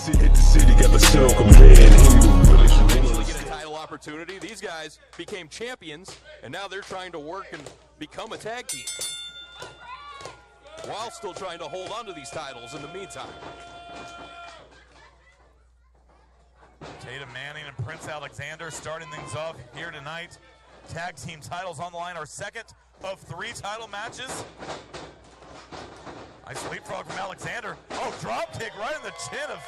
Hit the city, got the show compared. Eventually get a title opportunity. These guys became champions, and now they're trying to work and become a tag team, while still trying to hold on to these titles in the meantime. Tatum Manning and Prince Alexander starting things off here tonight. Tag team titles on the line, our second of 3 title matches. Nice leapfrog from Alexander. Oh, drop kick right in the chin of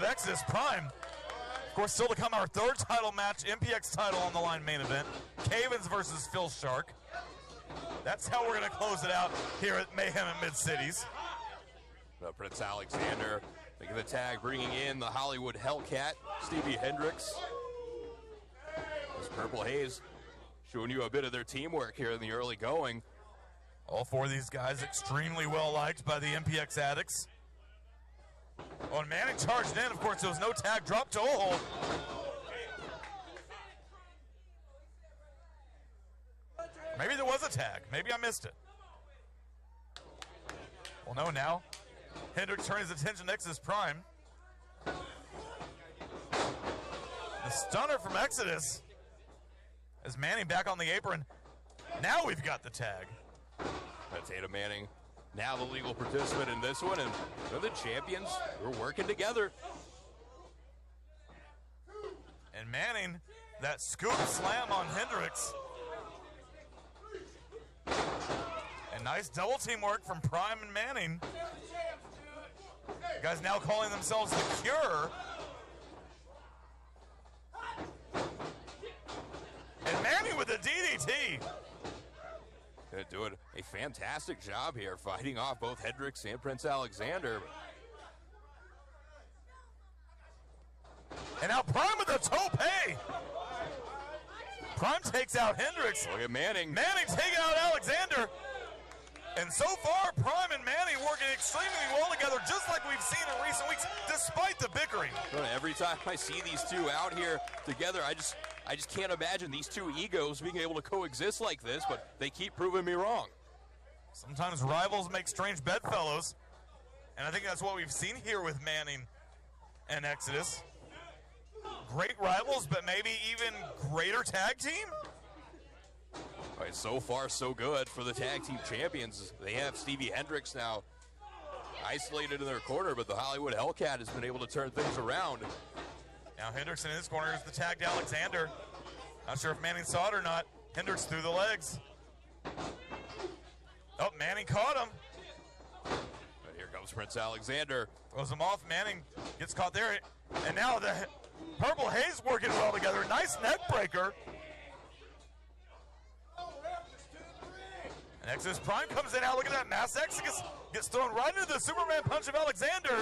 Exodus Prime. Of course, still to come, our 3rd title match, MPX title on the line main event. Cavens versus Phil Shark. That's how we're going to close it out here at Mayhem in Mid-Cities. Prince Alexander making the tag, bringing in the Hollywood Hellcat, Stevie Hendricks. This Purple Haze showing you a bit of their teamwork here in the early going. All 4 of these guys extremely well liked by the MPX addicts. Oh, and Manning charged in. Of course, there was no tag. Drop toe hold. Maybe there was a tag. Maybe I missed it. Well, no, now Hendricks turning his attention to Exodus Prime. The stunner from Exodus. As Manning back on the apron. Now we've got the tag. Tatum Manning, now the legal participant in this one, and they're the champions. We're working together. And Manning, that scoop slam on Hendricks. And nice double teamwork from Prime and Manning. You guys now calling themselves the Cure. And Manning with the DDT. They're doing a fantastic job here, fighting off both Hendricks and Prince Alexander. And now Prime with the tope. Prime takes out Hendricks. Look at Manning. Manning taking out Alexander. And so far, Prime and Manning working extremely well together, just like we've seen in recent weeks, despite the bickering. Every time I see these two out here together, I just can't imagine these two egos being able to coexist like this, but they keep proving me wrong. Sometimes rivals make strange bedfellows, and I think that's what we've seen here with Manning and Exodus. Great rivals, but maybe even greater tag team? All right, so far so good for the tag team champions. They have Stevie Hendricks now isolated in their corner, but the Hollywood Hellcat has been able to turn things around. Now Hendricks in his corner is the tagged Alexander. Not sure if Manning saw it or not. Hendricks through the legs. Oh, Manning caught him. And here comes Prince Alexander. Throws him off. Manning gets caught there. And now the Purple Haze working well together. Nice neck breaker. And Exodus Prime comes in. Now look at that. Mass Exodus gets thrown right into the Superman punch of Alexander.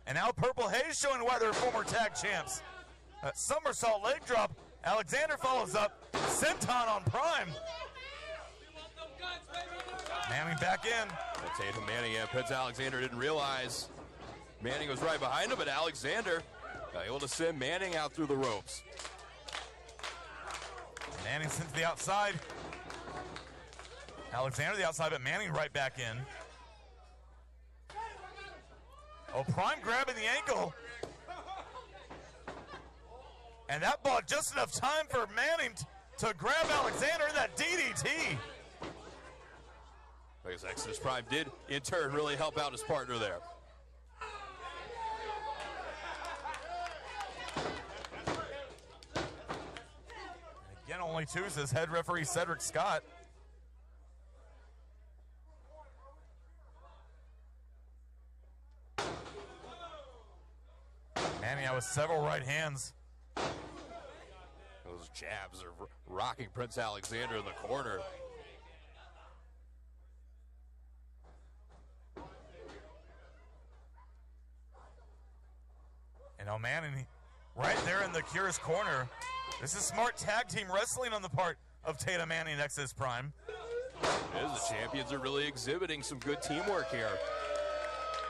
And now Purple Haze showing why they're former tag champs. Somersault leg drop. Alexander follows up. Senton on Prime. Manning back in. Tatum Manning and Prince Alexander didn't realize Manning was right behind him, but Alexander able to send Manning out through the ropes. Manning sent to the outside. Alexander the outside, but Manning right back in. Oh, Prime grabbing the ankle. And that bought just enough time for Manning to grab Alexander in that DDT. Because Exodus Prime did, in turn, really help out his partner there. Again, only 2, says head referee Cedric Scott. Manning out with several right hands. Those jabs are rocking Prince Alexander in the corner. And now Manning right there in the Cure's corner. This is smart tag team wrestling on the part of Tatum Manning and Exodus Prime. It is. The champions are really exhibiting some good teamwork here.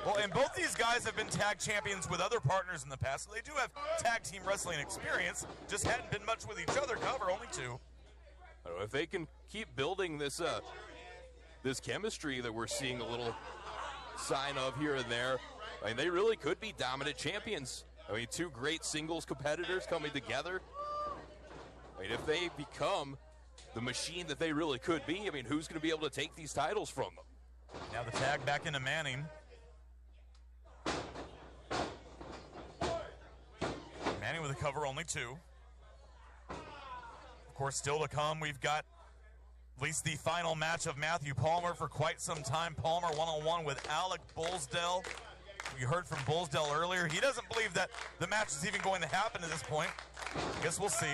Well, and both these guys have been tag champions with other partners in the past, so they do have tag team wrestling experience. Just hadn't been much with each other. However, only 2. If they can keep building this this chemistry that we're seeing a little sign of here and there, I mean, they really could be dominant champions. I mean, two great singles competitors coming together. I mean, if they become the machine that they really could be, I mean, who's going to be able to take these titles from them? Now the tag back into Manning. Manning with a cover, only 2. Of course, still to come, we've got at least the final match of Matthew Palmer for quite some time. Palmer one-on-one with Alec Bullsdale. We heard from Bullsdale earlier. He doesn't believe that the match is even going to happen at this point. Guess we'll see.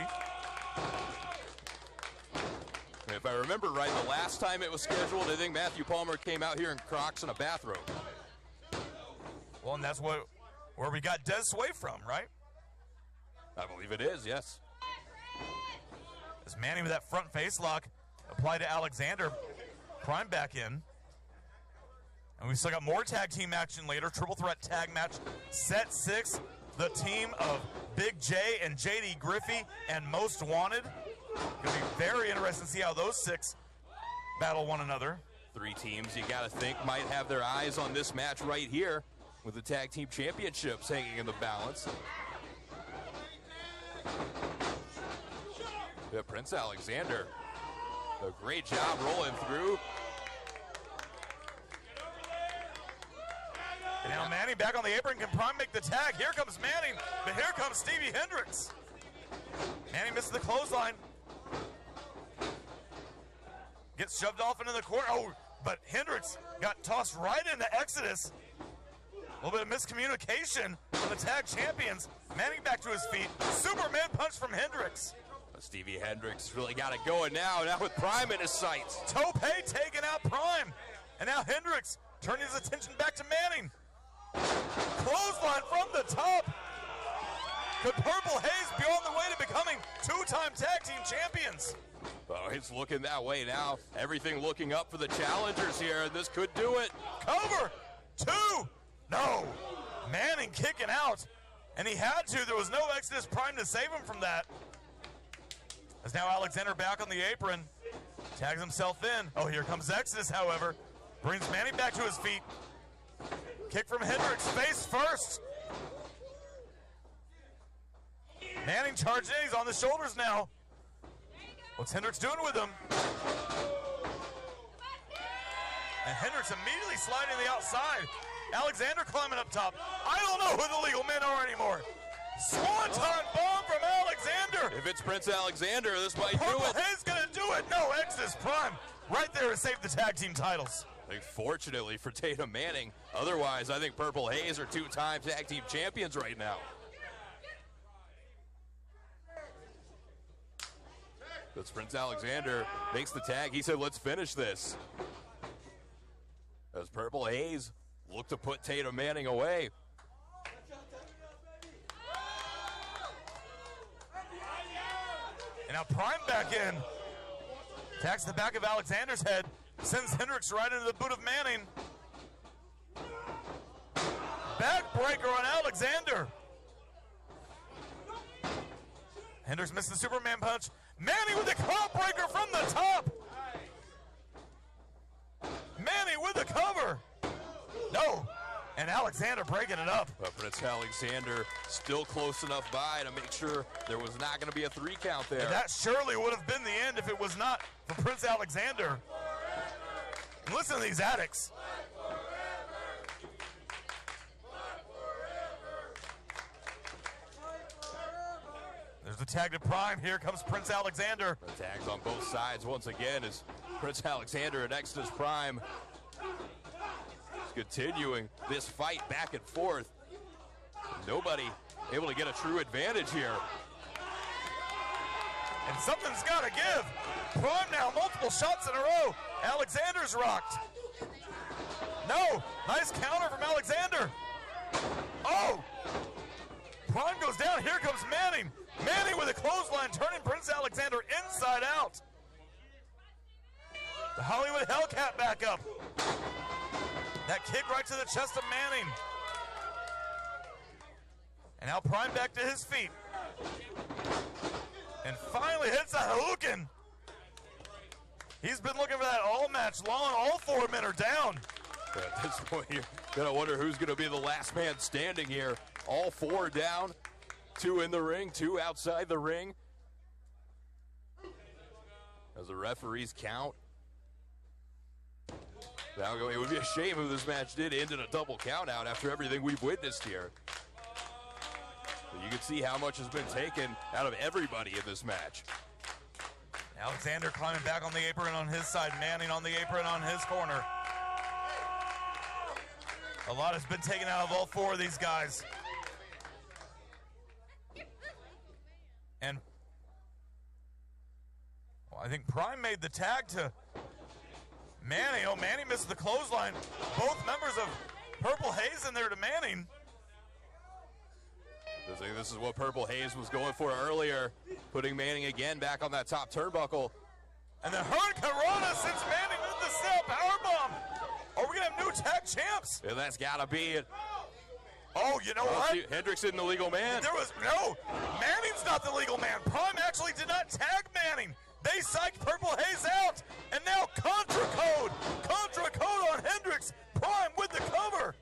If I remember right, the last time it was scheduled, I think Matthew Palmer came out here in Crocs and a bathrobe. Well, and that's where we got Des Sway from, right? I believe it is, yes. As Manning with that front face lock applied to Alexander. Prime back in. And we still got more tag team action later. Triple threat tag match, set 6. The team of Big J and JD Griffey and Most Wanted. Gonna be very interesting to see how those 6 battle one another. 3 teams you gotta think might have their eyes on this match right here with the tag team championships hanging in the balance. Yeah, Prince Alexander, a great job rolling through. And now Manning back on the apron, can Prime make the tag? Here comes Manning, but here comes Stevie Hendricks. Manning misses the clothesline. Gets shoved off into the corner. Oh, but Hendricks got tossed right into Exodus. A little bit of miscommunication from the tag champions. Manning back to his feet. Superman punch from Hendricks. Stevie Hendricks really got it going now with Prime in his sights. Tope taking out Prime. And now Hendricks turning his attention back to Manning. Clothesline from the top. Could Purple Haze be on the way to becoming 2-time tag team champions? Oh, it's looking that way now. Everything looking up for the challengers here, and this could do it. Cover. 2. No. Manning kicking out. And he had to. There was no Exodus Prime to save him from that. As now Alexander back on the apron. Tags himself in. Oh, here comes Exodus, however. Brings Manning back to his feet. Kick from Hendricks, face first. Manning charged in, he's on the shoulders now. What's Hendricks doing with him? And Hendricks immediately sliding to the outside. Alexander climbing up top. I don't know who the legal men are anymore. Swanton bomb from Alexander. If it's Prince Alexander, this might do Purple it. Haze gonna do it. No, Exodus Prime right there to save the tag team titles. I think fortunately for Tatum Manning, otherwise I think Purple Haze are 2-time tag team champions right now. That's Prince Alexander makes the tag. He said, let's finish this. As Purple Haze look to put Tatum Manning away. And now Prime back in. Tags the back of Alexander's head. Sends Hendricks right into the boot of Manning. Backbreaker on Alexander. Hendricks missed the Superman punch. Manning with the claw breaker from the top. Manning with the cover. No. And Alexander breaking it up. But Prince Alexander still close enough by to make sure there was not going to be a 3 count there. And that surely would have been the end if it was not for Prince Alexander. And listen to these addicts. There's the tag to Prime. Here comes Prince Alexander. The tags on both sides once again as Prince Alexander and Exodus Prime continuing this fight back and forth. Nobody able to get a true advantage here. And something's got to give. Prime now, multiple shots in a row. Alexander's rocked. No, nice counter from Alexander. Oh! Prime goes down, here comes Manning. Manning with a clothesline, turning Prince Alexander inside out. The Hollywood Hellcat back up. That kick right to the chest of Manning. And now Prime back to his feet. And finally hits a Hadouken. He's been looking for that all match long. All 4 men are down. At this point, you're going to wonder who's going to be the last man standing here. All four down, 2 in the ring, 2 outside the ring. As the referees count. Now, it would be a shame if this match did end in a double count out after everything we've witnessed here. But you can see how much has been taken out of everybody in this match. Alexander climbing back on the apron on his side, Manning on the apron on his corner. A lot has been taken out of all 4 of these guys. And well, I think Prime made the tag to Manning. Oh, Manning missed the clothesline. Both members of Purple Haze in there to Manning. I think this is what Purple Haze was going for earlier, putting Manning again back on that top turnbuckle. And the Hurricane Rana sends Manning with the snap powerbomb. Are we going to have new tag champs? And that's got to be it. Oh, you know what? Hendricks isn't the legal man. No, Manning's not the legal man. Prime actually did not tag Manning. They psyched Purple Haze out. And now Contra Code on Hendricks. Prime with the cover.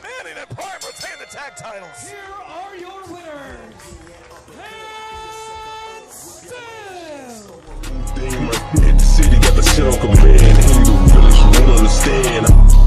Manning and Prime retain the tag titles. Here are your winners. And still. In the city, got the shit on command. Hindu village, you won't understand.